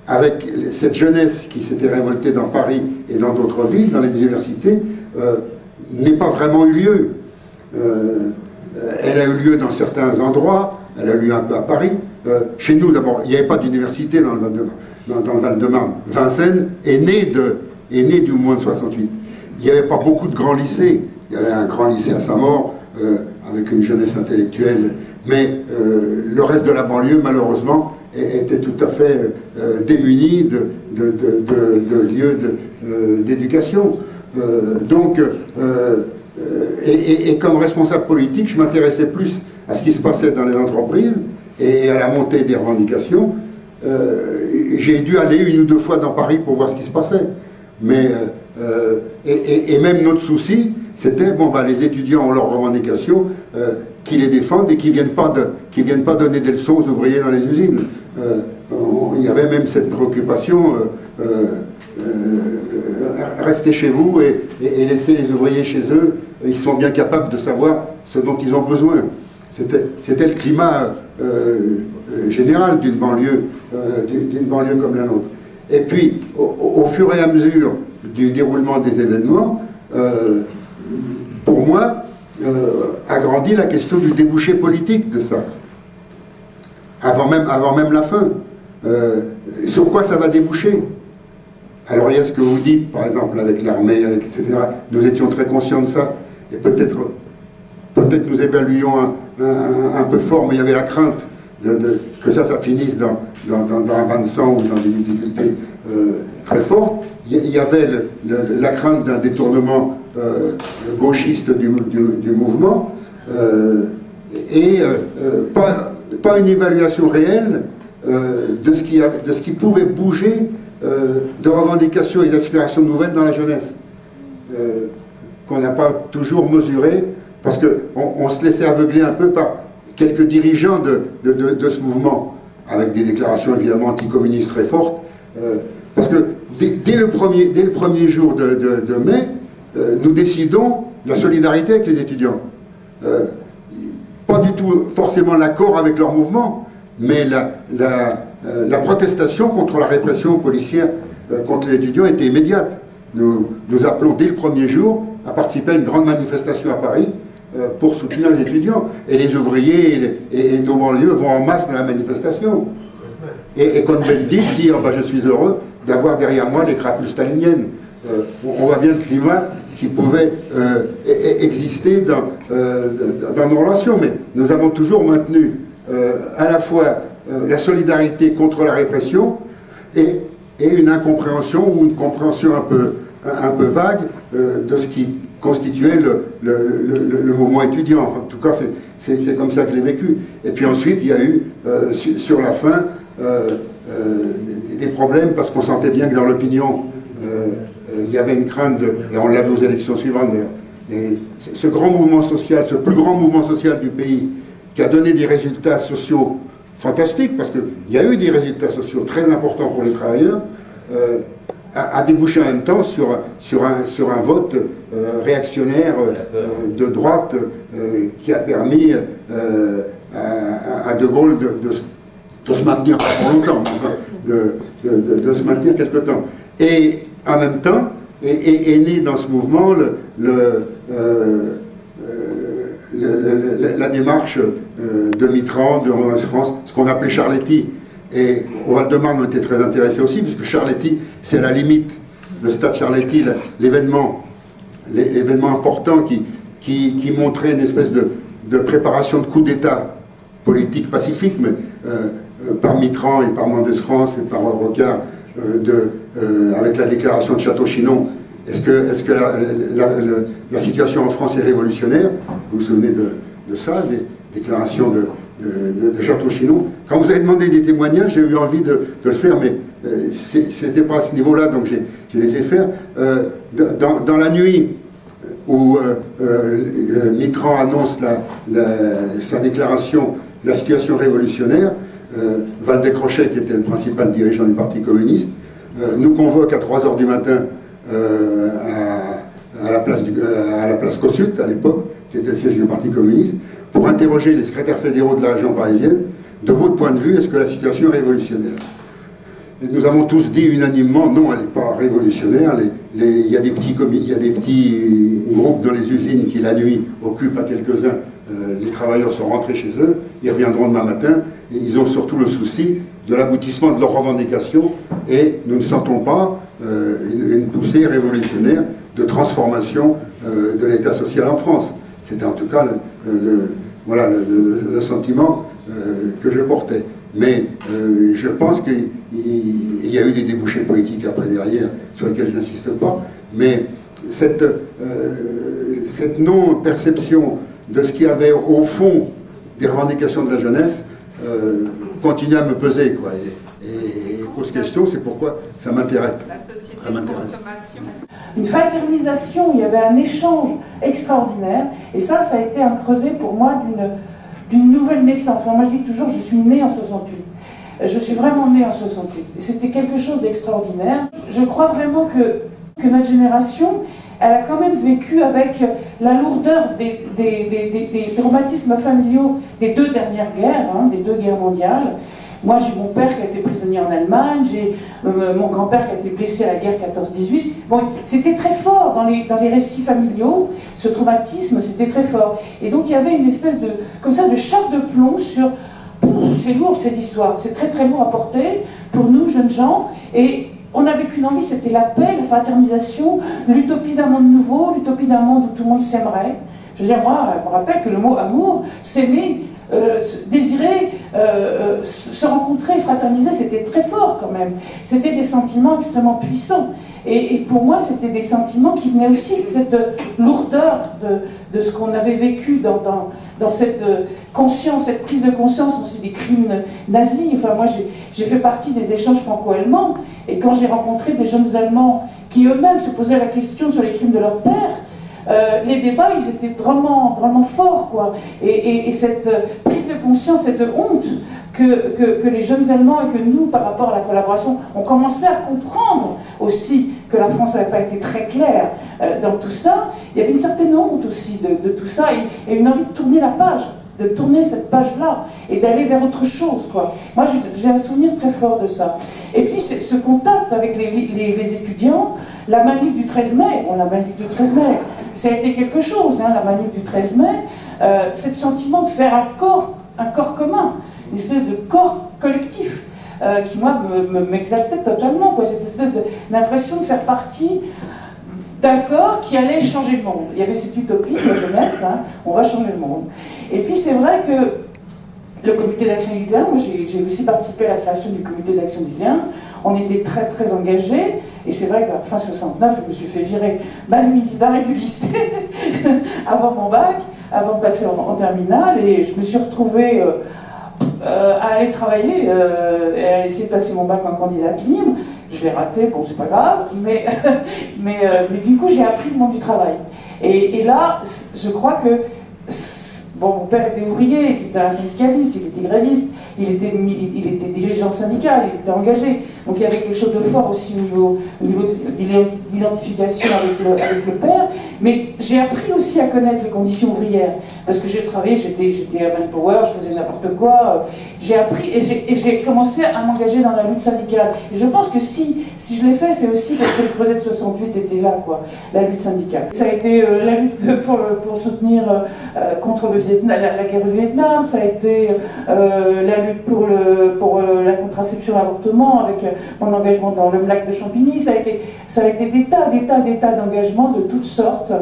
Speaker 6: avec cette jeunesse qui s'était révoltée dans Paris et dans d'autres villes, dans les universités, n'ait pas vraiment eu lieu. Elle a eu lieu dans certains endroits, elle a eu lieu un peu à Paris. Chez nous, d'abord, il n'y avait pas d'université dans le Val-de-Marne. Vincennes est né du mouvement de 68. Il n'y avait pas beaucoup de grands lycées. Il y avait un grand lycée à Saint-Maur, avec une jeunesse intellectuelle, mais le reste de la banlieue, malheureusement, était tout à fait démuni de lieux d'éducation. Et comme responsable politique, je m'intéressais plus à ce qui se passait dans les entreprises et à la montée des revendications. J'ai dû aller 1 ou 2 fois dans Paris pour voir ce qui se passait. Mais, et même notre souci, c'était, les étudiants ont leurs revendications, qui les défendent et qui viennent pas donner des leçons aux ouvriers dans les usines. Il y avait même cette préoccupation, restez chez vous et laissez les ouvriers chez eux, ils sont bien capables de savoir ce dont ils ont besoin. C'était le climat général d'une banlieue comme la nôtre. Et puis, au fur et à mesure du déroulement des événements, pour moi, a grandi la question du débouché politique de ça, avant même la fin. Sur quoi ça va déboucher? Alors il y a ce que vous dites, par exemple, avec l'armée, etc. Nous étions très conscients de ça, et peut-être nous évaluions un peu fort, mais il y avait la crainte que ça finisse dans un bain de sang ou dans des difficultés très fortes. Il y avait la crainte d'un détournement gauchiste du mouvement, et pas une évaluation réelle de ce qui pouvait bouger de revendications et d'aspirations nouvelles dans la jeunesse, qu'on n'a pas toujours mesuré parce qu'on se laissait aveugler un peu par quelques dirigeants de ce mouvement, avec des déclarations évidemment anticommunistes très fortes, parce que dès le premier jour de mai, nous décidons la solidarité avec les étudiants. Pas du tout forcément l'accord avec leur mouvement, mais la protestation contre la répression policière contre les étudiants était immédiate. Nous appelons dès le premier jour à participer à une grande manifestation à Paris pour soutenir les étudiants. Et les ouvriers et nos banlieues vont en masse dans la manifestation. Et Cohn-Bendit dit oh, je suis heureux d'avoir derrière moi les crapules staliniennes. On voit bien le climat qui pouvait exister dans nos relations, mais nous avons toujours maintenu à la fois la solidarité contre la répression et une incompréhension ou une compréhension un peu vague de ce qui constituait le mouvement étudiant. Enfin, en tout cas, c'est comme ça que je l'ai vécu. Et puis ensuite, il y a eu, sur la fin, des problèmes parce qu'on sentait bien que dans l'opinion, il y avait une crainte, et on l'a vu aux élections suivantes d'ailleurs, ce grand mouvement social, ce plus grand mouvement social du pays, qui a donné des résultats sociaux fantastiques, parce qu'il y a eu des résultats sociaux très importants pour les travailleurs, a débouché en même temps sur un vote réactionnaire de droite qui a permis à De Gaulle de se maintenir pas longtemps, de se maintenir quelque temps. Et en même temps, est né dans ce mouvement la démarche de Mitterrand, de Renaissance France, ce qu'on appelait Charletti. Et au Val-de-Marne, on était très intéressés aussi, puisque Charletti, c'est la limite. Le stade Charletti, l'événement important qui montrait une espèce de préparation de coup d'État politique pacifique, mais par Mitterrand et par Mendès France et par Rocard, avec la déclaration de Château-Chinon. Est-ce que la situation en France est révolutionnaire? Vous vous souvenez de ça, des déclarations de Château-Chinon? Quand vous avez demandé des témoignages, j'ai eu envie de le faire, mais c'était pas à ce niveau-là, donc j'ai laissé faire. Dans la nuit où Mitterrand annonce sa déclaration de la situation révolutionnaire, Valdez-Crochet, qui était le principal dirigeant du Parti communiste, nous convoque à 3 h du matin à la place Kossuth, à l'époque, qui était le siège du Parti communiste, pour interroger les secrétaires fédéraux de la région parisienne. De votre point de vue, est-ce que la situation est révolutionnaire? Et nous avons tous dit unanimement, non, elle n'est pas révolutionnaire. Il y a des petits groupes dans les usines qui, la nuit, occupent à quelques-uns. Les travailleurs sont rentrés chez eux, ils reviendront demain matin, et ils ont surtout le souci de l'aboutissement de leurs revendications, et nous ne sentons pas une poussée révolutionnaire de transformation de l'État social en France. C'était en tout cas le sentiment que je portais. Mais je pense qu'il y a eu des débouchés politiques après derrière, sur lesquels je n'insiste pas, mais cette non-perception de ce qu'il y avait au fond des revendications de la jeunesse continue à me peser, quoi. Et pose question, c'est pourquoi ça m'intéresse.
Speaker 7: La société de consommation.
Speaker 8: Une fraternisation, il y avait un échange extraordinaire, et ça a été un creuset pour moi d'une nouvelle naissance. Enfin, moi je dis toujours, je suis née en 68. Je suis vraiment née en 68. Et c'était quelque chose d'extraordinaire. Je crois vraiment que notre génération, elle a quand même vécu avec la lourdeur des traumatismes familiaux des 2 dernières guerres, des 2 guerres mondiales. Moi, j'ai mon père qui a été prisonnier en Allemagne, j'ai mon grand-père qui a été blessé à la guerre 14-18. Bon, c'était très fort dans les récits familiaux, ce traumatisme, c'était très fort. Et donc, il y avait une espèce de choc de plomb sur... C'est lourd, cette histoire, c'est très très lourd à porter pour nous, jeunes gens. Et on avait qu'une envie, c'était la paix, la fraternisation, l'utopie d'un monde nouveau, l'utopie d'un monde où tout le monde s'aimerait. Je veux dire, moi, je me rappelle que le mot amour, s'aimer, désirer, se rencontrer, fraterniser, c'était très fort quand même. C'était des sentiments extrêmement puissants. Et pour moi, c'était des sentiments qui venaient aussi de cette lourdeur de ce qu'on avait vécu dans cette conscience, cette prise de conscience aussi des crimes nazis. Enfin, moi, j'ai fait partie des échanges franco-allemands, et quand j'ai rencontré des jeunes Allemands qui eux-mêmes se posaient la question sur les crimes de leur père, les débats, ils étaient vraiment, vraiment forts, quoi. Et cette prise de conscience, cette honte que les jeunes Allemands et que nous, par rapport à la collaboration, on commençait à comprendre aussi que la France n'avait pas été très claire dans tout ça. Il y avait une certaine honte aussi de tout ça et une envie de tourner la page, de tourner cette page-là et d'aller vers autre chose, quoi. Moi, j'ai un souvenir très fort de ça. Et puis, ce contact avec les étudiants, la manif du 13 mai, bon, la manif du 13 mai, ça a été quelque chose, hein, la manif du 13 mai, ce sentiment de faire un corps commun, une espèce de corps collectif, qui, moi, m'exaltait totalement, quoi, cette espèce d'impression de faire partie d'un corps qui allait changer le monde. Il y avait cette utopie de la jeunesse, hein, on va changer le monde. Et puis c'est vrai que le comité d'action lycéenne, moi j'ai aussi participé à la création du comité d'action lycéenne, on était très très engagés, et c'est vrai qu'à fin 69, je me suis fait virer d'arrêt du lycée avant mon bac, avant de passer en terminale, et je me suis retrouvée à aller travailler et à essayer de passer mon bac en candidat libre. Je l'ai raté, bon c'est pas grave, mais du coup j'ai appris le monde du travail. Et là, je crois que, bon, mon père était ouvrier, c'était un syndicaliste, il était gréviste, il était dirigeant syndical, il était engagé. Donc il y avait quelque chose de fort aussi au niveau d'identification avec le père. Mais j'ai appris aussi à connaître les conditions ouvrières. Parce que j'ai travaillé, j'étais à Manpower, je faisais n'importe quoi. J'ai appris et j'ai commencé à m'engager dans la lutte syndicale. Et je pense que si je l'ai fait, c'est aussi parce que le Creuset de 68 était là, quoi, la lutte syndicale. Ça a été la lutte pour soutenir contre la guerre du Vietnam, ça a été la lutte pour la contraception et l'avortement avec mon engagement dans le lac de Champigny, ça a été des tas d'engagements de toutes sortes.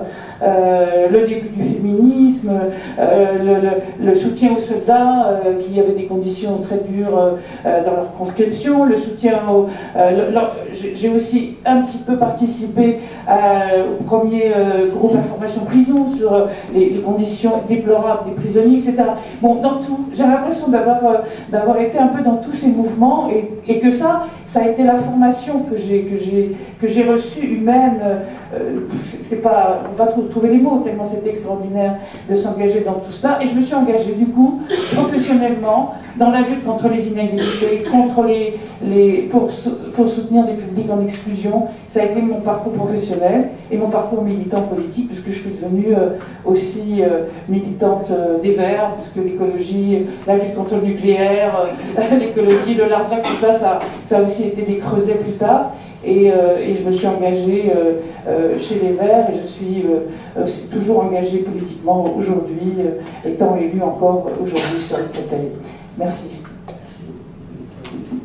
Speaker 8: Le début du féminisme, le soutien aux soldats qui avaient des conditions très dures dans leur conscription, le soutien j'ai aussi un petit peu participé au premier groupe information prison sur les conditions déplorables des prisonniers, etc. Bon, dans tout, j'ai l'impression d'avoir été un peu dans tous ces mouvements et que ça a été la formation que j'ai reçue humaine. C'est pas, on va trouver les mots tellement c'était extraordinaire de s'engager dans tout cela. Et je me suis engagée du coup professionnellement dans la lutte contre les inégalités, pour soutenir des publics en exclusion. Ça a été mon parcours professionnel et mon parcours militant politique, puisque je suis devenue aussi militante des Verts, puisque l'écologie, la lutte contre le nucléaire, l'écologie, le Larzac, tout ça a aussi été des creusets plus tard. Et je me suis engagée chez les Verts et je suis toujours engagée politiquement aujourd'hui, étant élue encore aujourd'hui sur le Créteil. Merci.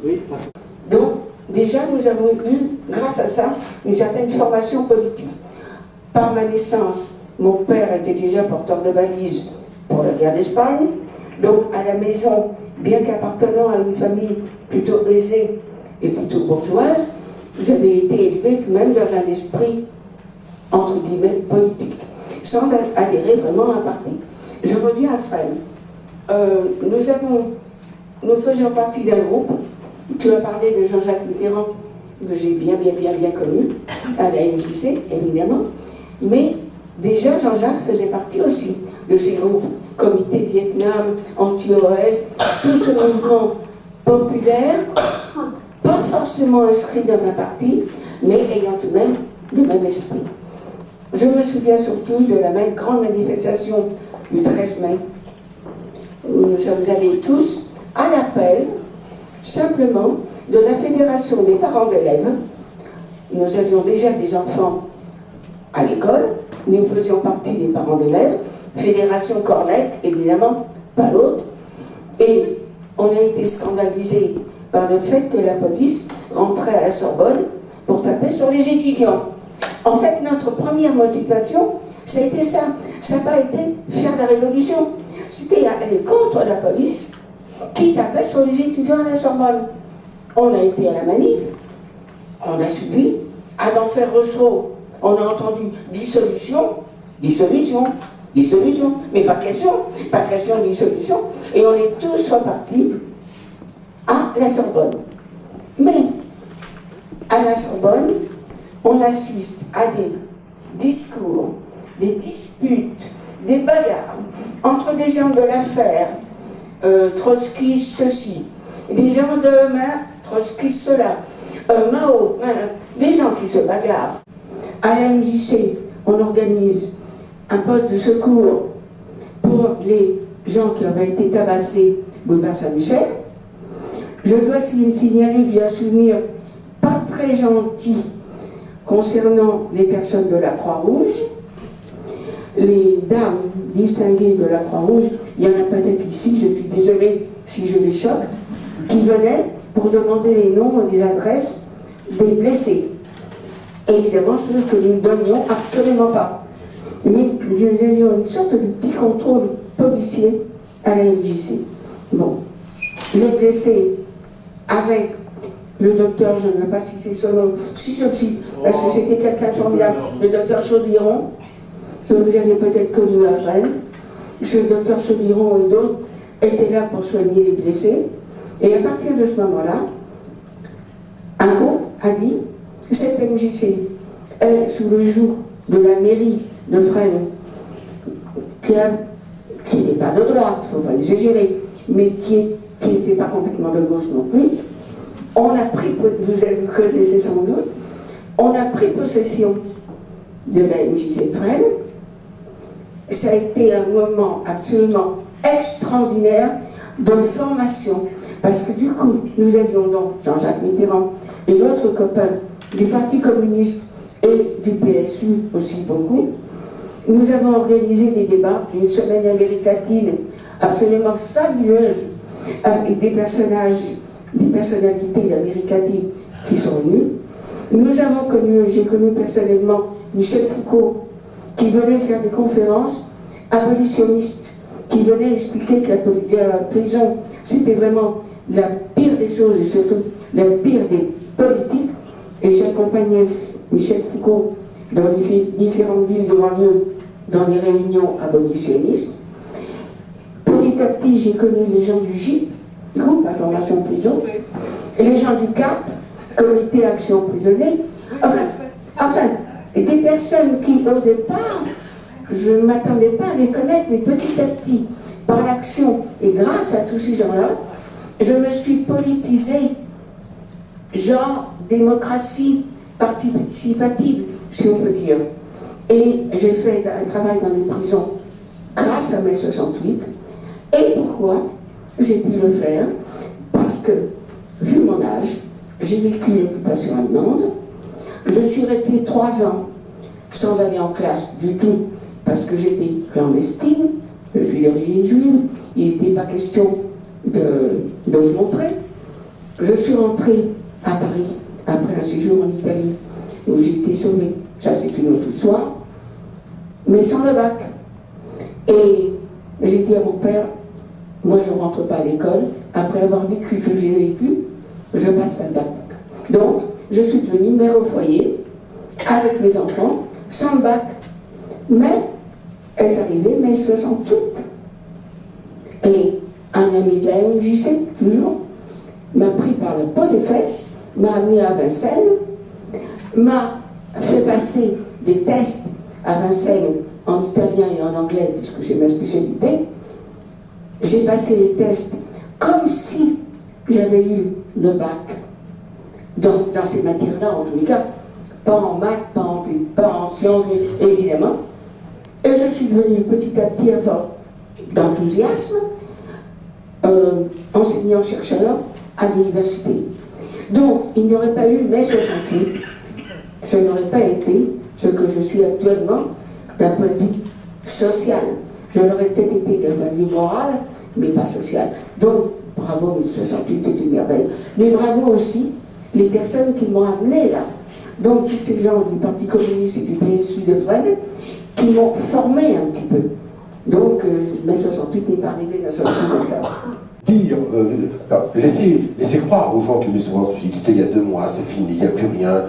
Speaker 1: Oui.
Speaker 9: Donc, déjà, nous avons eu, grâce à ça, une certaine formation politique. Par ma naissance, mon père était déjà porteur de valises pour la guerre d'Espagne. Donc, à la maison, bien qu'appartenant à une famille plutôt aisée et plutôt bourgeoise, j'avais été élevée tout de même dans un esprit, entre guillemets, politique, sans adhérer vraiment à un parti. Je reviens à Fresnes. Nous faisions partie d'un groupe. Tu as parlé de Jean-Jacques Mitterrand, que j'ai bien connu, à la MJC, évidemment. Mais déjà, Jean-Jacques faisait partie aussi de ces groupes, Comité Vietnam, Anti-OS, tout ce mouvement populaire, pas forcément inscrit dans un parti, mais ayant tout de même le même esprit. Je me souviens surtout de la même grande manifestation du 13 mai, où nous sommes allés tous à l'appel, simplement, de la Fédération des parents d'élèves. Nous avions déjà des enfants à l'école, nous faisions partie des parents d'élèves, Fédération Cornette, évidemment, pas l'autre, et on a été scandalisés par le fait que la police rentrait à la Sorbonne pour taper sur les étudiants. En fait, notre première motivation, ça a été ça. Ça n'a pas été faire la révolution. C'était aller contre la police qui tapait sur les étudiants à la Sorbonne. On a été à la manif, on a suivi. À l'enfer Rochereau, on a entendu dissolution, mais pas question de dissolution. Et on est tous repartis à la Sorbonne. Mais à la Sorbonne, on assiste à des discours des disputes, des bagarres entre des gens de l'affaire, trotskistes ceci, des gens de trotskistes cela, Mao, des gens qui se bagarrent. À la MJC, on organise un poste de secours pour les gens qui avaient été tabassés boulevard Saint-Michel. Je dois signaler que j'ai un souvenir pas très gentil concernant les personnes de la Croix-Rouge. Les dames distinguées de la Croix-Rouge, il y en a peut-être ici, je suis désolée si je les choque, qui venaient pour demander les noms et les adresses des blessés. Évidemment, chose que nous ne donnions absolument pas. Mais nous avions une sorte de petit contrôle policier à la MJC. Bon, les blessés, avec le docteur, je ne sais pas si c'est son nom, si je cite, parce que c'était quelqu'un de formidable, le docteur Chaudiron, que vous avez peut-être connu à Fresnes. Ce docteur Chaudiron et d'autres étaient là pour soigner les blessés. Et à partir de ce moment-là, un groupe a dit que cette MJC est sous le joug de la mairie de Fresnes, qui n'est pas de droite, il ne faut pas exagérer, mais qui n'était pas complètement de gauche non plus. On a pris, vous avez connaissez sans doute, on a pris possession de la MJC de Fresnes. Ça a été un moment absolument extraordinaire de formation, parce que du coup, nous avions donc Jean-Jacques Mitterrand et d'autres copains du Parti communiste et du PSU aussi beaucoup. Nous avons organisé des débats, une semaine d'Amérique latine absolument fabuleuse, avec des personnages, des personnalités d'Amérique latine qui sont venus. Nous avons connu, j'ai connu personnellement Michel Foucault, qui venait faire des conférences abolitionnistes, qui venait expliquer que la prison, c'était vraiment la pire des choses et surtout la pire des politiques. Et j'accompagnais Michel Foucault dans les différentes villes de banlieue, dans les réunions abolitionnistes. Petit à petit, j'ai connu les gens du GIP, Groupe Information Prison, et les gens du CAP, Comité Action Prisonnier. Enfin, des personnes qui, au départ, je ne m'attendais pas à les connaître, mais petit à petit, par l'action et grâce à tous ces gens-là, je me suis politisée, genre démocratie participative, si on peut dire. Et j'ai fait un travail dans les prisons grâce à mai 68. Et pourquoi j'ai pu le faire? Parce que, vu mon âge, j'ai vécu l'occupation allemande. Je suis restée 3 ans sans aller en classe du tout, parce que j'étais clandestine, je suis d'origine juive, il n'était pas question de se montrer. Je suis rentrée à Paris après un séjour en Italie où j'ai été sauvée. Ça, c'est une autre histoire, mais sans le bac. Et j'ai dit à mon père, moi je ne rentre pas à l'école, après avoir vécu ce que j'ai vécu, je passe pas le bac. Donc, je suis devenue mère au foyer, avec mes enfants, sans le bac. Mais, est arrivé mai 68. Et un ami de la MJC, toujours, m'a pris par la peau des fesses, m'a amené à Vincennes, m'a fait passer des tests à Vincennes en italien et en anglais, puisque c'est ma spécialité. J'ai passé les tests comme si j'avais eu le bac dans ces matières-là, en tous les cas, pas en maths, pas en sciences, évidemment. Et je suis devenue petit à petit, à force d'enthousiasme, enseignant-chercheur à l'université. Donc, il n'y aurait pas eu mai 68, je n'aurais pas été ce que je suis actuellement d'un point de vue social. Je l'aurais peut-être été d'un point de vue moral, mais pas social. Donc, bravo, mai 68, c'est une merveille. Mais bravo aussi les personnes qui m'ont amené là. Donc, tous ces gens du Parti communiste et du PSU de Fresnes qui m'ont formé un petit peu. Donc, mai 68 n'est pas arrivé d'un seul coup comme ça.
Speaker 10: Dire, laisser croire aux gens que mai 68, c'était il y a 2 mois, c'est fini, il n'y a plus rien,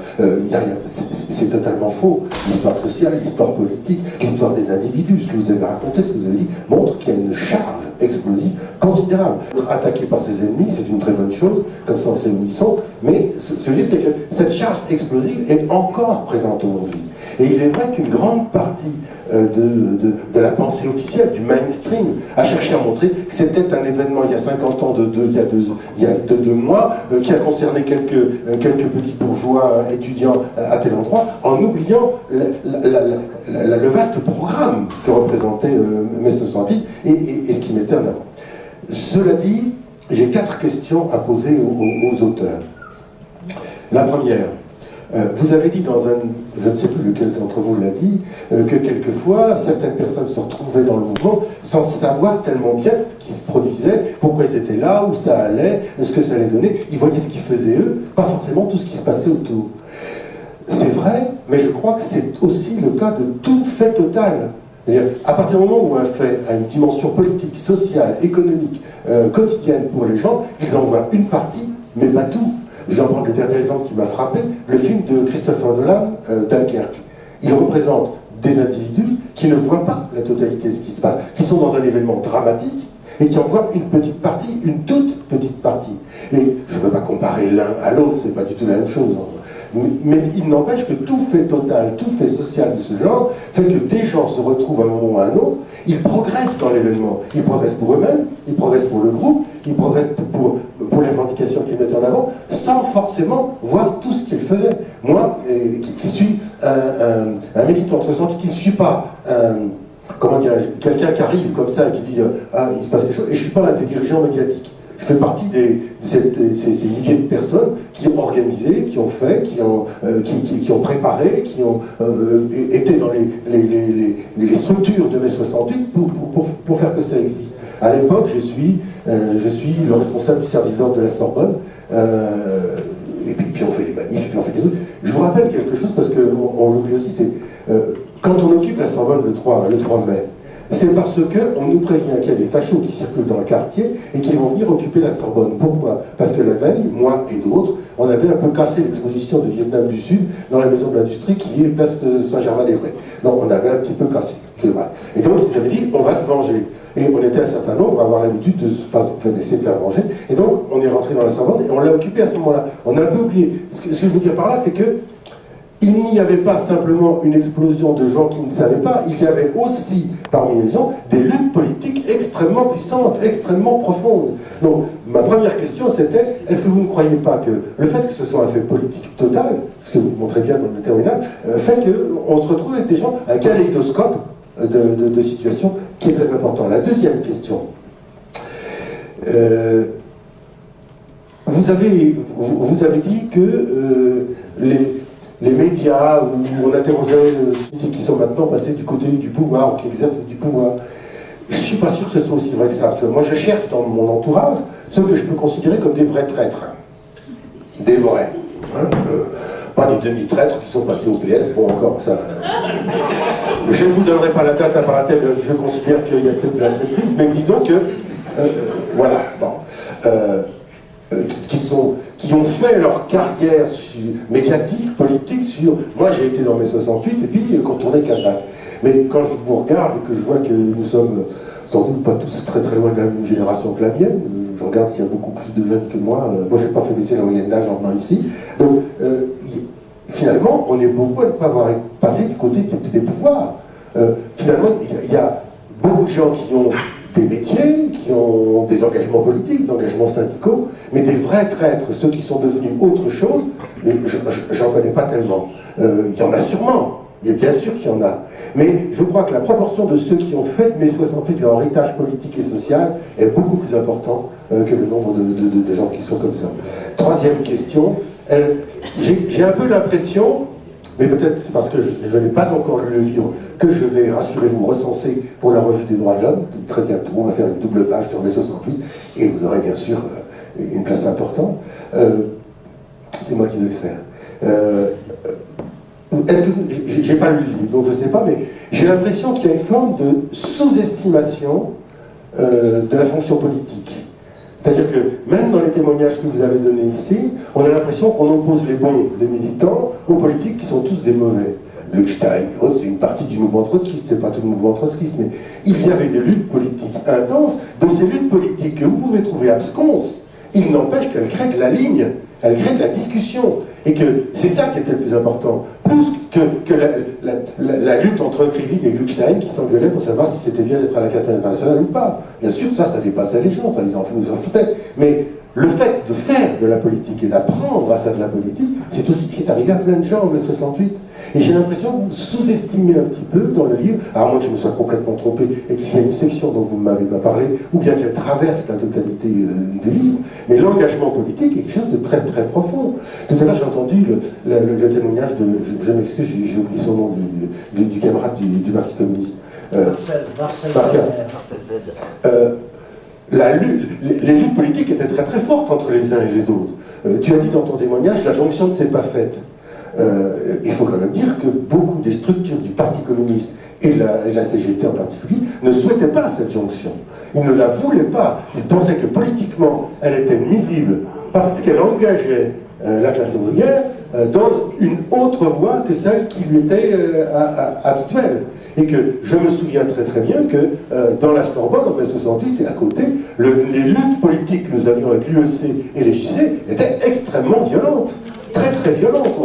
Speaker 10: c'est totalement faux. L'histoire sociale, l'histoire politique, l'histoire des individus, ce que vous avez raconté, ce que vous avez dit, montre qu'il y a une charge explosive considérable. Attaqué par ses ennemis, c'est une très bonne chose, comme ça on sait où ils sont, mais ce que je dis, c'est que cette charge explosive est encore présente aujourd'hui. Et il est vrai qu'une grande partie de la pensée officielle, du mainstream, a cherché à montrer que c'était un événement il y a 50 ans, il y a deux mois, qui a concerné quelques petits bourgeois étudiants à tel endroit, en oubliant le vaste programme que représentait mai 68 et ce qu'il mettait en avant. Cela dit, j'ai 4 questions à poser aux auteurs. La première, vous avez dit dans un, je ne sais plus lequel d'entre vous l'a dit, que quelquefois certaines personnes se retrouvaient dans le mouvement sans savoir tellement bien ce qui se produisait, pourquoi ils étaient là, où ça allait, ce que ça allait donner. Ils voyaient ce qu'ils faisaient eux, pas forcément tout ce qui se passait autour. C'est vrai, mais je crois que c'est aussi le cas de tout fait total. C'est-à-dire, à partir du moment où un fait a une dimension politique, sociale, économique, quotidienne pour les gens, ils en voient une partie, mais pas tout. Je vais en prendre le dernier exemple qui m'a frappé, le film de Christopher Nolan, Dunkerque. Il représente des individus qui ne voient pas la totalité de ce qui se passe, qui sont dans un événement dramatique et qui en voient une petite partie, une toute petite partie. Et je ne veux pas comparer l'un à l'autre, c'est pas du tout la même chose. Mais il n'empêche que tout fait total, tout fait social de ce genre fait que des gens se retrouvent à un moment ou à un autre, ils progressent dans l'événement. Ils progressent pour eux-mêmes, ils progressent pour le groupe, ils progressent pour les revendications qu'ils mettent en avant, sans forcément voir tout ce qu'ils faisaient. Moi, qui suis un militant de 60, qui ne suis pas comment dirais-je, quelqu'un qui arrive comme ça et qui dit ah, il se passe quelque chose, et je ne suis pas un des dirigeants médiatiques. Je fais partie de ces milliers de personnes qui ont organisé, qui ont fait, qui ont préparé, qui ont été dans les structures de mai 68 pour faire que ça existe. À l'époque, je suis le responsable du service d'ordre de la Sorbonne, et puis on fait des manifs, et puis on fait des autres. Je vous rappelle quelque chose, parce qu'on l'oublie aussi, c'est quand on occupe la Sorbonne le 3 mai, c'est parce qu'on nous prévient qu'il y a des fachos qui circulent dans le quartier et qui vont venir occuper la Sorbonne. Pourquoi? Parce que la veille, moi et d'autres, on avait un peu cassé l'exposition de Vietnam du Sud dans la maison de l'industrie qui est place Saint-Germain-des-Prés. Donc on avait un petit peu cassé, c'est vrai. Et donc ils avaient dit, on va se venger. Et on était un certain nombre à avoir l'habitude de se laisser faire venger. Et donc on est rentré dans la Sorbonne et on l'a occupé à ce moment-là. On a un peu oublié. Ce que je veux dire par là, c'est que il n'y avait pas simplement une explosion de gens qui ne savaient pas, il y avait aussi, parmi les gens, des luttes politiques extrêmement puissantes, extrêmement profondes. Donc, ma première question, c'était, est-ce que vous ne croyez pas que le fait que ce soit un fait politique total, ce que vous montrez bien dans le terminal, fait qu'on se retrouve avec des gens, un kaléidoscope de situations qui est très important. La deuxième question, vous avez dit que les médias où on interrogeait ceux qui sont maintenant passés du côté du pouvoir ou qui exercent du pouvoir. Je ne suis pas sûr que ce soit aussi vrai que ça, parce que moi je cherche dans mon entourage ceux que je peux considérer comme des vrais traîtres. Des vrais. Hein, pas des demi-traîtres qui sont passés au PS, bon encore ça. Je ne vous donnerai pas la date à laquelle je considère qu'il y a peut-être de la traîtrise, mais disons que voilà, bon. Qui ont fait leur carrière médiatique, politique sur... Moi, j'ai été dans mai 68 et puis qu'on tournait Kazakh. Mais quand je vous regarde et que je vois que nous sommes sans doute pas tous très très loin de la même génération que la mienne, je regarde s'il y a beaucoup plus de jeunes que moi. Moi, je n'ai pas fait baisser la moyenne d'âge en venant ici. Donc, finalement, on est beaucoup à ne pas avoir passé du côté des pouvoirs. Finalement, il y a beaucoup de gens qui ont des métiers, qui ont des engagements politiques, des engagements syndicaux, mais des vrais traîtres, ceux qui sont devenus autre chose, j'en connais pas tellement. Il y en a sûrement, et bien sûr qu'il y en a. Mais je crois que la proportion de ceux qui ont fait de mai 68 leur héritage politique et social est beaucoup plus important que le nombre de gens qui sont comme ça. Troisième question, j'ai un peu l'impression, mais peut-être c'est parce que je n'ai pas encore lu le livre, que je vais, rassurez-vous, recenser pour la Revue des droits de l'homme. Très bientôt, on va faire une double page sur mai 68, et vous aurez bien sûr une place importante. C'est moi qui vais le faire. Est-ce que j'ai pas lu le livre, donc je ne sais pas, mais j'ai l'impression qu'il y a une forme de sous-estimation de la fonction politique. C'est-à-dire que même dans les témoignages que vous avez donnés ici, on a l'impression qu'on oppose les bons, les militants, aux politiques qui sont tous des mauvais. Luc Stein, c'est une partie du mouvement trotskiste, c'est pas tout le mouvement trotskiste, mais il y avait des luttes politiques intenses. De ces luttes politiques que vous pouvez trouver absconses, il n'empêche qu'elles créent de la ligne, elles créent de la discussion, et que c'est ça qui était le plus important. que la lutte entre Krivine et Gluckstein qui s'engueulaient pour savoir si c'était bien d'être à la quatrième internationale ou pas. Bien sûr, ça dépassait les gens, ça, ils en foutaient. Mais le fait de faire de la politique et d'apprendre à faire de la politique, c'est aussi ce qui est arrivé à plein de gens en mai 68. Et j'ai l'impression que vous sous-estimez un petit peu dans le livre, à moins que je me sois complètement trompé et qu'il y a une section dont vous ne m'avez pas parlé, ou bien qu'elle traverse la totalité du livre, mais l'engagement politique est quelque chose de très très profond. Tout à l'heure j'ai entendu le témoignage de, je m'excuse, j'ai oublié son nom, du camarade du Parti communiste. Marcel Z. Les luttes politiques étaient très très fortes entre les uns et les autres. Tu as dit dans ton témoignage, la jonction ne s'est pas faite. Il faut quand même dire que beaucoup des structures du Parti communiste et la CGT en particulier ne souhaitaient pas cette jonction. Ils ne la voulaient pas. Ils pensaient que politiquement, elle était nuisible parce qu'elle engageait la classe ouvrière dans une autre voie que celle qui lui était habituelle. Et que je me souviens très très bien que dans la Sorbonne, en mai 68, et à côté, les luttes politiques que nous avions avec l'UEC et les JC étaient extrêmement violentes. Très très violentes.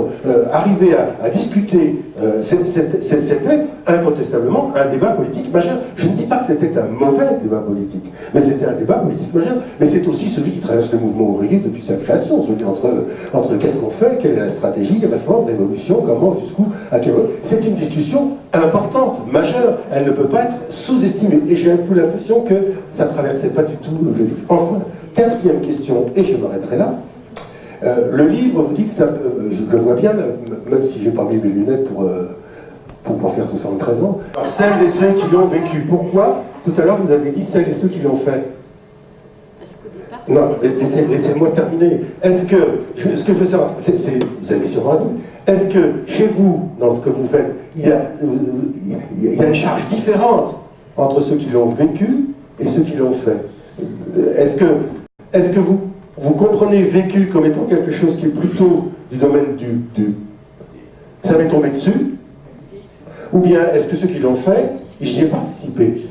Speaker 10: Arriver à discuter, c'était incontestablement un débat politique majeur. Je ne dis pas que c'était un mauvais débat politique, mais c'était un débat politique majeur. Mais c'est aussi celui qui traverse le mouvement ouvrier depuis sa création, celui entre qu'est-ce qu'on fait, quelle est la stratégie, réforme, révolution, comment, jusqu'où, à quel moment. C'est une discussion importante, majeure. Elle ne peut pas être sous-estimée. Et j'ai un peu l'impression que ça ne traversait pas du tout le livre. Enfin, quatrième question, et je m'arrêterai là. Le livre, vous dites, ça, je le vois bien, même si j'ai pas mis mes lunettes pour faire 73 ans, celles et ceux qui l'ont vécu. Pourquoi? Tout à l'heure, vous avez dit celles et ceux qui l'ont fait. Non, laissez-moi terminer. Est-ce que, ce que je veux savoir, vous avez sûrement raison, est-ce que chez vous, dans ce que vous faites, il y a une charge différente entre ceux qui l'ont vécu et ceux qui l'ont fait? Est-ce que vous comprenez vécu comme étant quelque chose qui est plutôt du domaine du ça m'est tombé dessus? Ou bien est-ce que ceux qui l'ont fait, j'y ai participé?